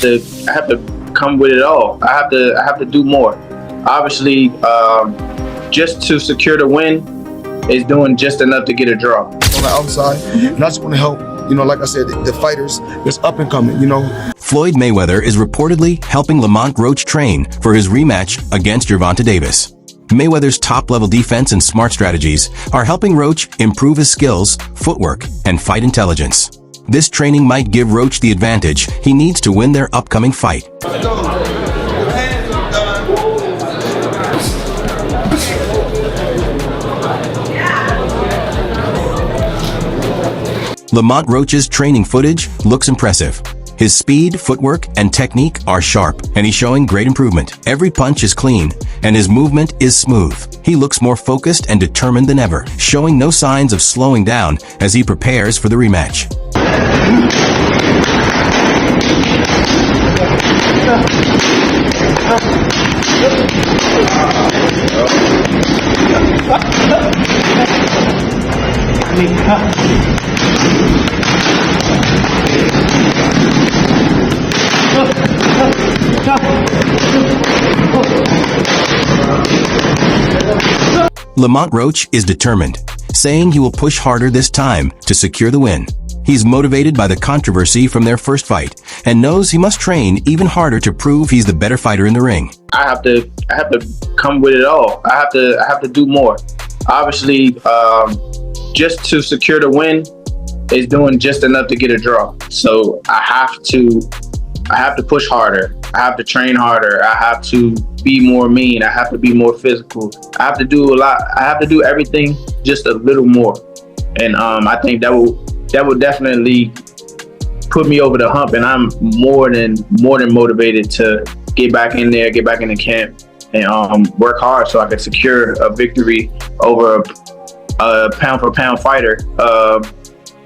have to come with it all. I have to do more. Obviously, just to secure the win is doing just enough to get a draw. On the outside, and I just want to help, like I said, the fighters that's up and coming, Floyd Mayweather is reportedly helping Lamont Roach train for his rematch against Gervonta Davis. Mayweather's top-level defense and smart strategies are helping Roach improve his skills, footwork, and fight intelligence. This training might give Roach the advantage he needs to win their upcoming fight. Lamont Roach's training footage looks impressive. His speed, footwork, and technique are sharp, and he's showing great improvement. Every punch is clean, and his movement is smooth. He looks more focused and determined than ever, showing no signs of slowing down as he prepares for the rematch. Lamont Roach is determined, saying he will push harder this time to secure the win. He's motivated by the controversy from their first fight and knows he must train even harder to prove he's the better fighter in the ring. I have to come with it all. I have to do more. Obviously, just to secure the win is doing just enough to get a draw. So I have to push harder. I have to train harder. I have to be more mean. I have to be more physical. I have to do a lot. I have to do everything just a little more. And I think that will definitely put me over the hump. And I'm more than motivated to get back in there, get back in the camp, and work hard so I can secure a victory over a pound for pound fighter,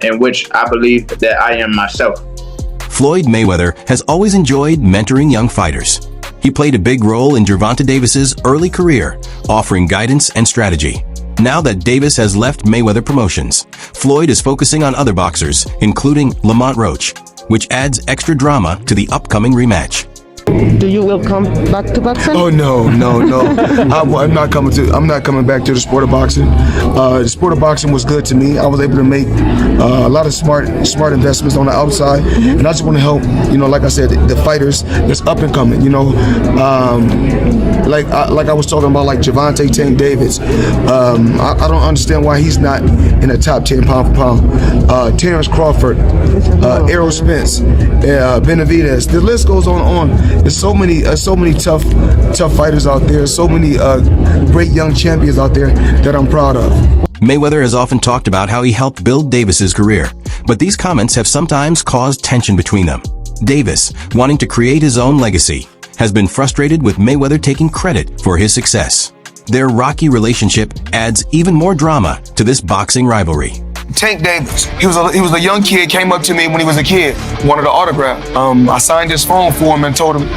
in which I believe that I am myself. Floyd Mayweather has always enjoyed mentoring young fighters. He played a big role in Gervonta Davis's early career, offering guidance and strategy. Now that Davis has left Mayweather Promotions, Floyd is focusing on other boxers, including Lamont Roach, which adds extra drama to the upcoming rematch. Do you will come back to boxing? Oh no! I'm not coming back to the sport of boxing. The sport of boxing was good to me. I was able to make a lot of smart investments on the outside, and I just want to help. Like I said, the fighters that's up and coming. Like I was talking about, like Gervonta Tank Davis. I don't understand why he's not in the top 10 pound for pound. Terrence Crawford, Errol Spence, Benavidez. The list goes on. There's so many tough fighters out there. So many great young champions out there that I'm proud of. Mayweather has often talked about how he helped build Davis's career, but these comments have sometimes caused tension between them. Davis, wanting to create his own legacy, has been frustrated with Mayweather taking credit for his success. Their rocky relationship adds even more drama to this boxing rivalry. Tank Davis, he was a young kid, came up to me when he was a kid, wanted an autograph. I signed his phone for him and told him,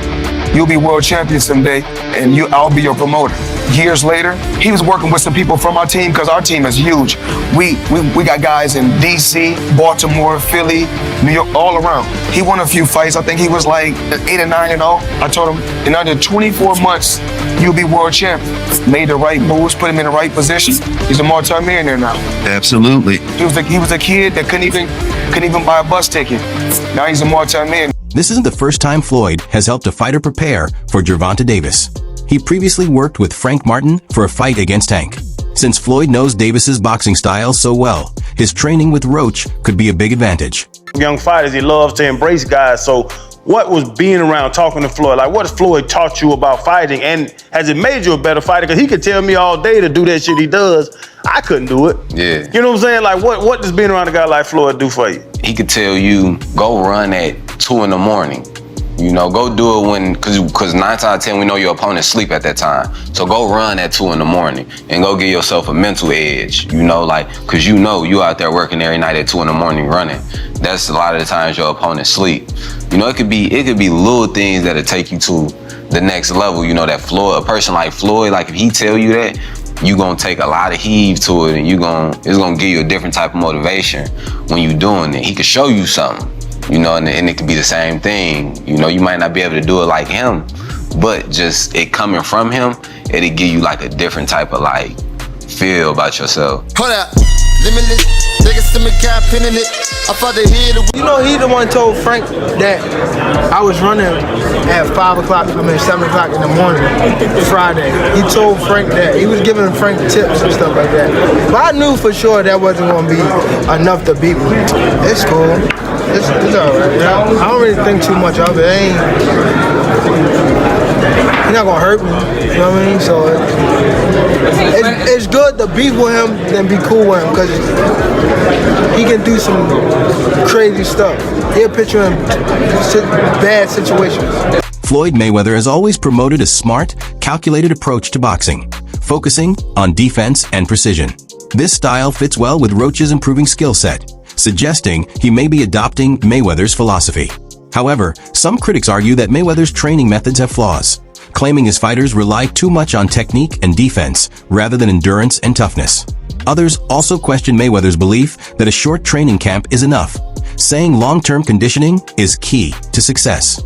"You'll be world champion someday, and I'll be your promoter." Years later, he was working with some people from our team, because our team is huge. We got guys in DC, Baltimore, Philly, New York, all around. He won a few fights. I think he was like 8 or 9-0. I told him, in under 24 months, you'll be world champion. Made the right moves, put him in the right position. He's a multi-millionaire now. Absolutely. He was a kid that couldn't even buy a bus ticket. Now he's a multi-millionaire. This isn't the first time Floyd has helped a fighter prepare for Gervonta Davis. He previously worked with Frank Martin for a fight against Tank. Since Floyd knows Davis's boxing style so well, his training with Roach could be a big advantage. Young fighters, he loves to embrace guys. So what was being around, talking to Floyd? Like, what has Floyd taught you about fighting? And has it made you a better fighter? Because he could tell me all day to do that shit he does. I couldn't do it. Yeah. You know what I'm saying? Like, what does being around a guy like Floyd do for you? He could tell you, go run at 2 in the morning. Go do it because 9 times out of 10, we know your opponent sleep at that time. So go run at 2 in the morning and go give yourself a mental edge, because you out there working every night at 2 in the morning running. That's a lot of the times your opponent sleep. It could be little things that'll take you to the next level. That Floyd, a person like Floyd, like if he tell you that, you gonna take a lot of heave to it, and it's gonna give you a different type of motivation when you doing it. He could show you something. you know, and it could be the same thing. You know, you might not be able to do it like him, but just it coming from him, it'll give you like a different type of like feel about yourself. Hold up, limitless, niggas to me got pinning it. I fought the head. You know, he the one told Frank that I was running at 7 o'clock in the morning, Friday. He told Frank that. He was giving Frank tips and stuff like that. But I knew for sure that wasn't going to be enough to beat me. It's cool. It's all right. I don't really think too much of it. He's not going to hurt me. You know what I mean? So it's good to be with him than be cool with him, because he can do some crazy stuff. He'll put you in bad situations. Floyd Mayweather has always promoted a smart, calculated approach to boxing, focusing on defense and precision. This style fits well with Roach's improving skill set, suggesting he may be adopting Mayweather's philosophy. However, some critics argue that Mayweather's training methods have flaws, claiming his fighters rely too much on technique and defense rather than endurance and toughness. Others also question Mayweather's belief that a short training camp is enough, saying long-term conditioning is key to success.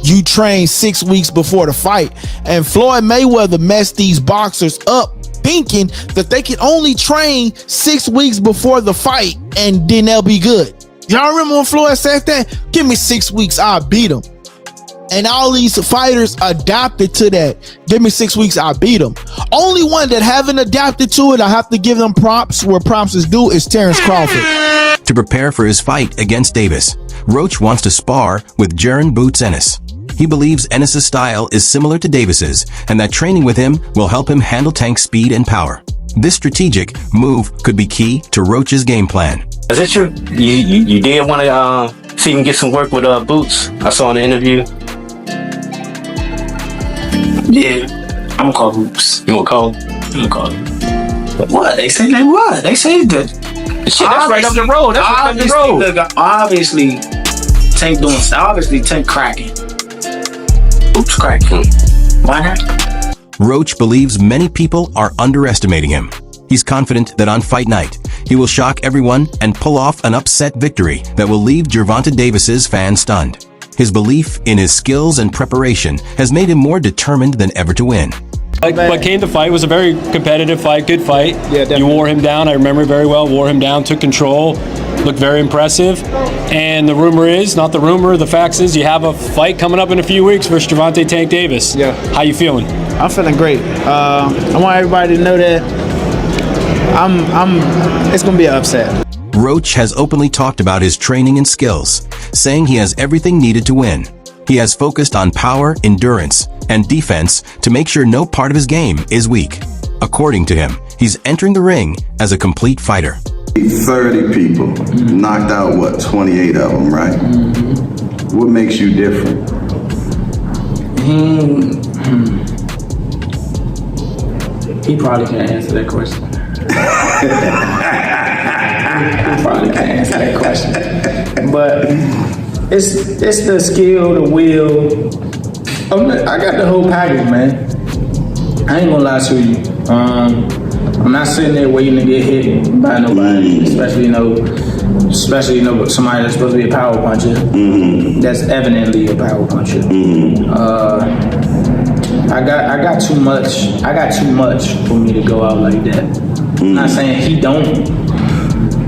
You train 6 weeks before the fight, and Floyd Mayweather messed these boxers up thinking that they can only train 6 weeks before the fight and then they'll be good. Y'all remember when Floyd said that? Give me 6 weeks, I'll beat him. And all these fighters adapted to that. Give me 6 weeks, I'll beat them. Only one that haven't adapted to it, I have to give them props where props is due, is Terrence Crawford. To prepare for his fight against Davis, Roach wants to spar with Jaron Boots Ennis. He believes Ennis' style is similar to Davis's, and that training with him will help him handle Tank's speed and power. This strategic move could be key to Roach's game plan. Is it true? You did want to see him get some work with Boots? I saw in the interview. Yeah, I'm gonna call Boots. You gonna call him? I'm gonna call him. What? They say they what? They say that. Shit, that's right up the road. That's right up the road. Look, obviously, Tank doing. Obviously, Tank cracking. Boots cracking. Why not? Roach believes many people are underestimating him. He's confident that on fight night, he will shock everyone and pull off an upset victory that will leave Gervonta Davis's fans stunned. His belief in his skills and preparation has made him more determined than ever to win. What came to fight was a very competitive fight, good fight. Yeah, you wore him down, I remember very well, wore him down, took control, looked very impressive. And the rumor is, not the rumor, the facts is you have a fight coming up in a few weeks versus Gervonta Tank Davis. Yeah. How you feeling? I'm feeling great. I want everybody to know that it's gonna be an upset. Roach has openly talked about his training and skills, saying he has everything needed to win. He has focused on power, endurance, and defense to make sure no part of his game is weak. According to him, he's entering the ring as a complete fighter. 30 people, knocked out, what, 28 of them, right? What makes you different? He probably can't answer that question. He probably can't answer that question. But it's the skill, the will. I got the whole package, man. I ain't gonna lie to you. I'm not sitting there waiting to get hit by nobody, especially somebody that's supposed to be a power puncher. That's evidently a power puncher. I got too much. I got too much for me to go out like that. I'm not saying he don't,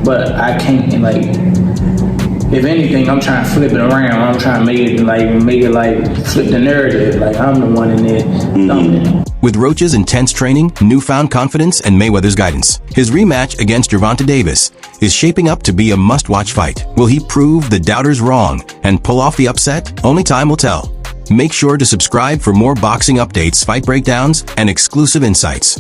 but I can't. Like, if anything, I'm trying to flip it around. I'm trying to make it flip the narrative. Like, I'm the one in there. With Roach's intense training, newfound confidence, and Mayweather's guidance, his rematch against Gervonta Davis is shaping up to be a must-watch fight. Will he prove the doubters wrong and pull off the upset? Only time will tell. Make sure to subscribe for more boxing updates, fight breakdowns, and exclusive insights.